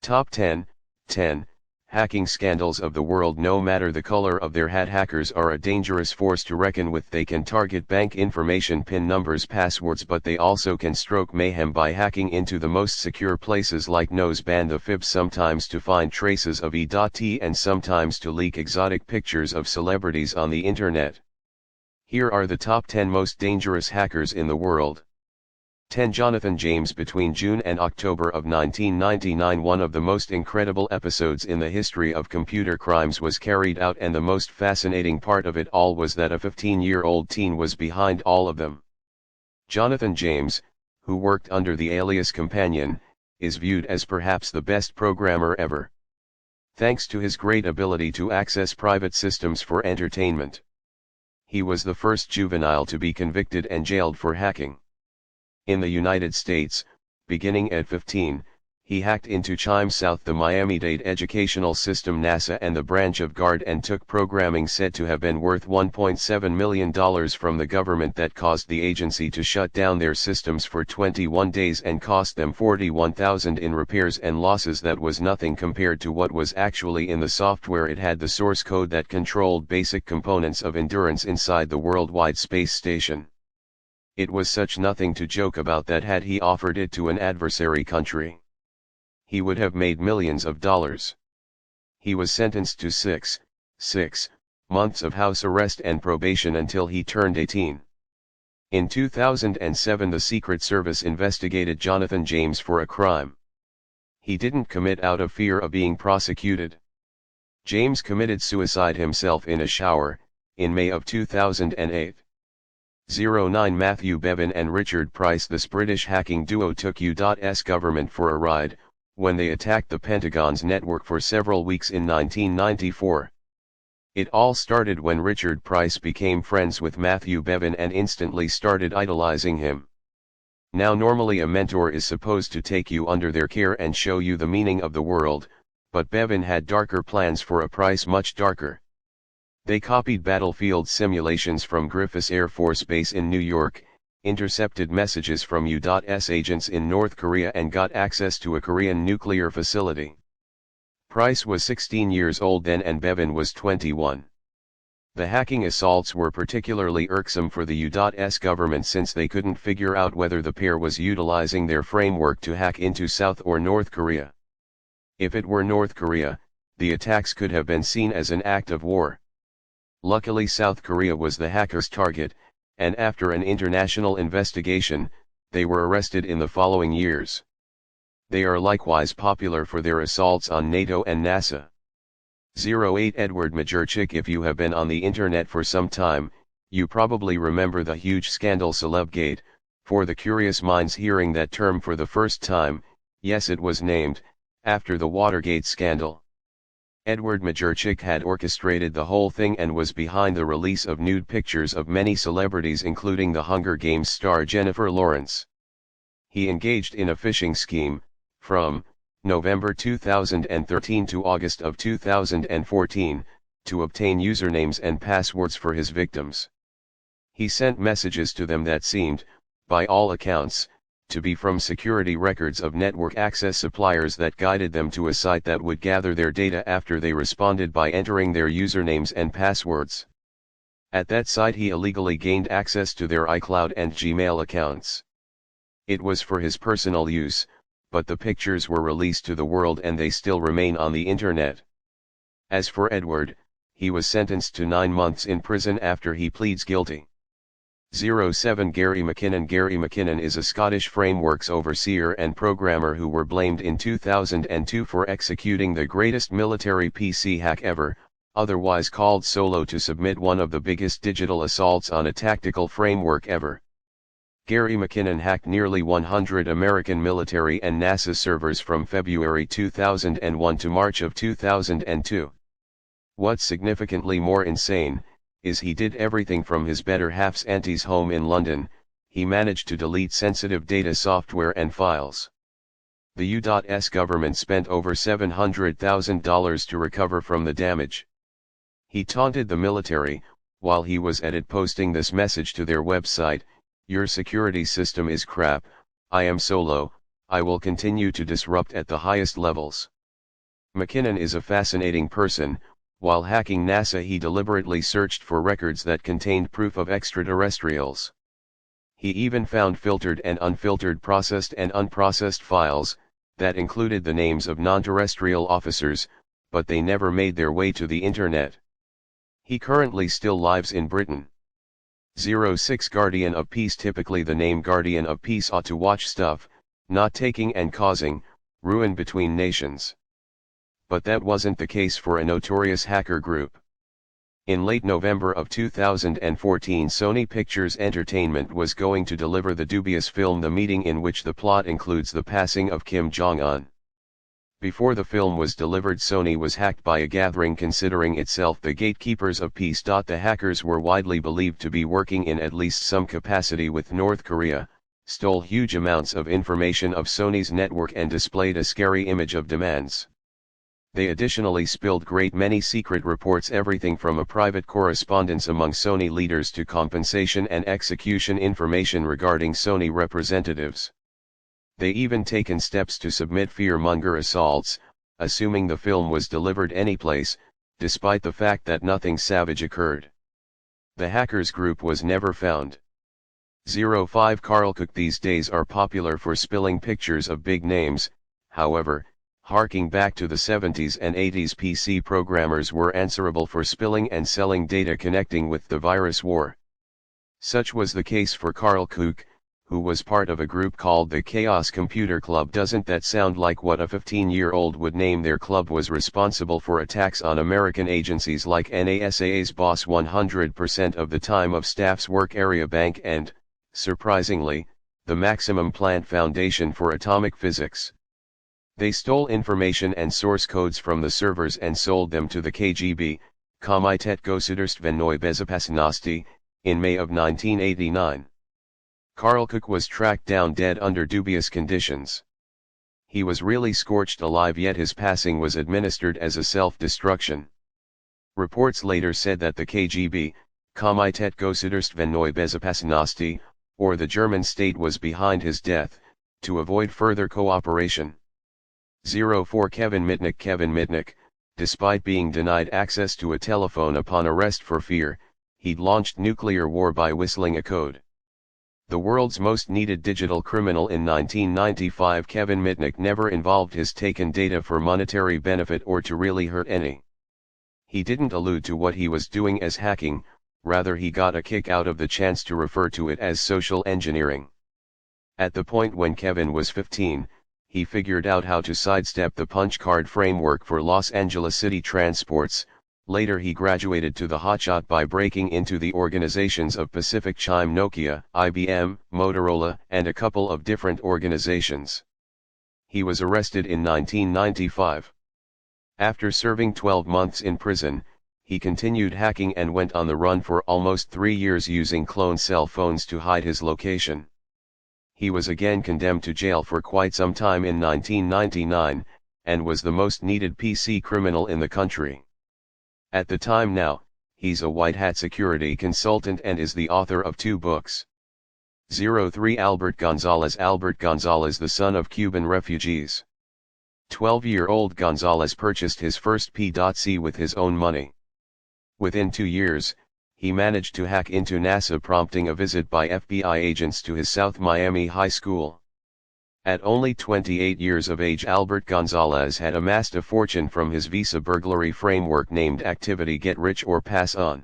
Top 10, 10, Hacking Scandals of the World. No matter the color of their hat, hackers are a dangerous force to reckon with. They can target bank information, PIN numbers, passwords, but they also can stroke mayhem by hacking into the most secure places like noseband the fib, sometimes to find traces of E.T. and sometimes to leak exotic pictures of celebrities on the internet. Here are the top 10 most dangerous hackers in the world. 10. Jonathan James. Between June and October of 1999, one of the most incredible episodes in the history of computer crimes was carried out, and the most fascinating part of it all was that a 15-year-old teen was behind all of them. Jonathan James, who worked under the alias Companion, is viewed as perhaps the best programmer ever, thanks to his great ability to access private systems for entertainment. He was the first juvenile to be convicted and jailed for hacking. In the United States, beginning at 15, he hacked into Chime South, the Miami-Dade educational system, NASA, and the branch of GUARD, and took programming said to have been worth $1.7 million from the government that caused the agency to shut down their systems for 21 days and cost them $41,000 in repairs and losses. That was nothing compared to what was actually in the software. It had the source code that controlled basic components of endurance inside the worldwide space station. It was such nothing to joke about that had he offered it to an adversary country, he would have made millions of dollars. He was sentenced to 6 months of house arrest and probation until he turned 18. In 2007, the Secret Service investigated Jonathan James for a crime he didn't commit out of fear of being prosecuted. James committed suicide himself in a shower, in May of 2008. 09. Matthew Bevan and Richard Price. This British hacking duo took U.S. government for a ride, when they attacked the Pentagon's network for several weeks in 1994. It all started when Richard Price became friends with Matthew Bevan and instantly started idolizing him. Now normally a mentor is supposed to take you under their care and show you the meaning of the world, but Bevan had darker plans for a Price, much darker. They copied battlefield simulations from Griffiths Air Force Base in New York, intercepted messages from U.S. agents in North Korea, and got access to a Korean nuclear facility. Price was 16 years old then and Bevan was 21. The hacking assaults were particularly irksome for the U.S. government since they couldn't figure out whether the pair was utilizing their framework to hack into South or North Korea. If it were North Korea, the attacks could have been seen as an act of war. Luckily, South Korea was the hackers' target, and after an international investigation, they were arrested in the following years. They are likewise popular for their assaults on NATO and NASA. 08. Edward Majorchik. If you have been on the internet for some time, you probably remember the huge scandal Celebgate. For the curious minds hearing that term for the first time, yes, it was named after the Watergate scandal. Edward Majorchik had orchestrated the whole thing and was behind the release of nude pictures of many celebrities, including the Hunger Games star Jennifer Lawrence. He engaged in a phishing scheme, from November 2013 to August of 2014, to obtain usernames and passwords for his victims. He sent messages to them that seemed, by all accounts, to be from security records of network access suppliers that guided them to a site that would gather their data after they responded by entering their usernames and passwords. At that site he illegally gained access to their iCloud and Gmail accounts. It was for his personal use, but the pictures were released to the world and they still remain on the internet. As for Edward, he was sentenced to 9 months in prison after he pleads guilty. 07. Gary McKinnon. Gary McKinnon is a Scottish frameworks overseer and programmer who were blamed in 2002 for executing the greatest military PC hack ever, otherwise called Solo, to submit one of the biggest digital assaults on a tactical framework ever. Gary McKinnon hacked nearly 100 American military and NASA servers from February 2001 to March of 2002. What's significantly more insane, is he did everything from his better half's auntie's home in London. He managed to delete sensitive data, software and files. The U.S. government spent over $700,000 to recover from the damage. He taunted the military, while he was at it, posting this message to their website: "Your security system is crap, I am Solo, I will continue to disrupt at the highest levels. McKinnon is a fascinating person. While hacking NASA, he deliberately searched for records that contained proof of extraterrestrials. He even found filtered and unfiltered, processed and unprocessed files that included the names of non-terrestrial officers, but they never made their way to the internet. He currently still lives in Britain. 06 Guardian of Peace. Typically the name Guardian of Peace ought to watch stuff, not taking and causing ruin between nations. But that wasn't the case for a notorious hacker group. In late November of 2014, Sony Pictures Entertainment was going to deliver the dubious film The Meeting, in which the plot includes the passing of Kim Jong-un. Before the film was delivered, Sony was hacked by a gathering considering itself the gatekeepers of peace. The hackers were widely believed to be working in at least some capacity with North Korea, stole huge amounts of information of Sony's network and displayed a scary image of demands. They additionally spilled great many secret reports, everything from a private correspondence among Sony leaders to compensation and execution information regarding Sony representatives. They even taken steps to submit fear-monger assaults, assuming the film was delivered anyplace, despite the fact that nothing savage occurred. The hackers group was never found. 05 Carl Cook. These days are popular for spilling pictures of big names. However, harking back to the 70s and 80s, PC programmers were answerable for spilling and selling data connecting with the virus war. Such was the case for Carl Cook, who was part of a group called the Chaos Computer Club. Doesn't that sound like what a 15-year-old would name their club? Was responsible for attacks on American agencies like NASA's boss 100% of the time of staff's work area bank and, surprisingly, the Maximum Plant Foundation for Atomic Physics. They stole information and source codes from the servers and sold them to the KGB, Komitet Gosударственной Безопасности, in May of 1989. Carl Cook was tracked down dead under dubious conditions. He was really scorched alive, yet his passing was administered as a self-destruction. Reports later said that the KGB, Komitet Gosударственной Безопасности, or the German state, was behind his death, to avoid further cooperation. 04 Kevin Mitnick, despite being denied access to a telephone upon arrest for fear, he'd launched nuclear war by whistling a code. The world's most needed digital criminal in 1995, Kevin Mitnick never involved his taken data for monetary benefit or to really hurt any. He didn't allude to what he was doing as hacking, rather he got a kick out of the chance to refer to it as social engineering. At the point when Kevin was 15, he figured out how to sidestep the punch card framework for Los Angeles City transports. Later he graduated to the hotshot by breaking into the organizations of Pacific Chime, Nokia, IBM, Motorola, and a couple of different organizations. He was arrested in 1995. After serving 12 months in prison, he continued hacking and went on the run for almost 3 years using clone cell phones to hide his location. He was again condemned to jail for quite some time in 1999, and was the most needed PC criminal in the country. At the time now, he's a white-hat security consultant and is the author of 2 books. 03 Albert Gonzalez, the son of Cuban refugees. 12-year-old Gonzalez purchased his first P.C with his own money. Within 2 years, he managed to hack into NASA, prompting a visit by FBI agents to his South Miami high school. At only 28 years of age, Albert Gonzalez had amassed a fortune from his Visa burglary framework named Activity Get Rich or Pass On.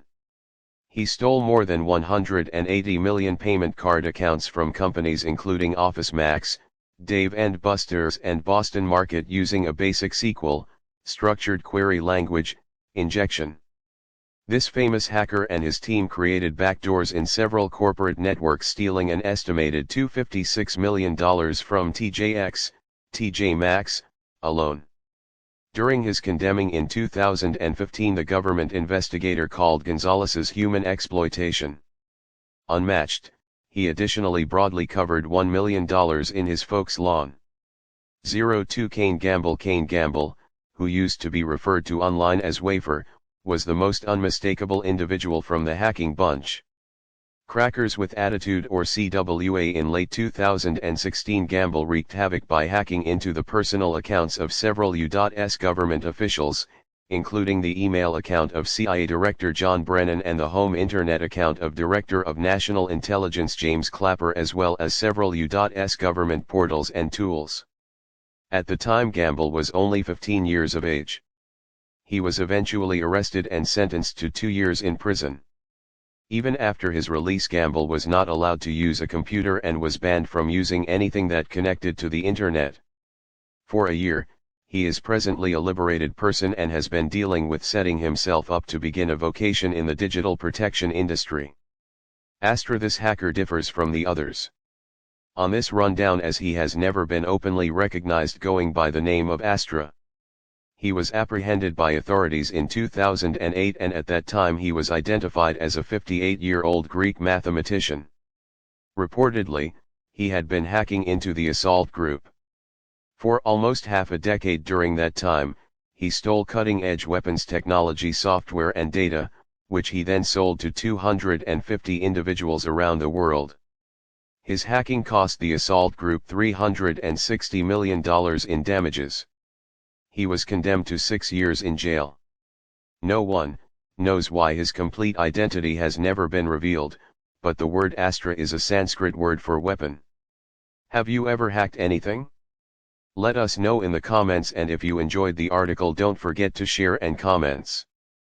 He stole more than 180 million payment card accounts from companies including Office Max, Dave & Buster's and Boston Market using a basic SQL, structured query language, injection. This famous hacker and his team created backdoors in several corporate networks, stealing an estimated $256 million from TJX, TJ Maxx, alone. During his condemning in 2015, the government investigator called Gonzalez's human exploitation unmatched. He additionally broadly covered $1 million in his folks' lawn. 02 Kane Gamble, who used to be referred to online as Wafer, was the most unmistakable individual from the hacking bunch. Crackers with Attitude or CWA. In late 2016, Gamble wreaked havoc by hacking into the personal accounts of several U.S. government officials, including the email account of CIA Director John Brennan and the home internet account of Director of National Intelligence James Clapper, as well as several U.S. government portals and tools. At the time, Gamble was only 15 years of age. He was eventually arrested and sentenced to 2 years in prison. Even after his release, Gamble was not allowed to use a computer and was banned from using anything that connected to the internet. For a year, he is presently a liberated person and has been dealing with setting himself up to begin a vocation in the digital protection industry. Astra: this hacker differs from the others. On this rundown, as he has never been openly recognized going by the name of Astra. He was apprehended by authorities in 2008, and at that time he was identified as a 58-year-old Greek mathematician. Reportedly, he had been hacking into the assault group. For almost half a decade during that time, he stole cutting-edge weapons technology software and data, which he then sold to 250 individuals around the world. His hacking cost the assault group $360 million in damages. He was condemned to 6 years in jail. No one knows why his complete identity has never been revealed, but the word Astra is a Sanskrit word for weapon. Have you ever hacked anything? Let us know in the comments, and if you enjoyed the article, don't forget to share and comments.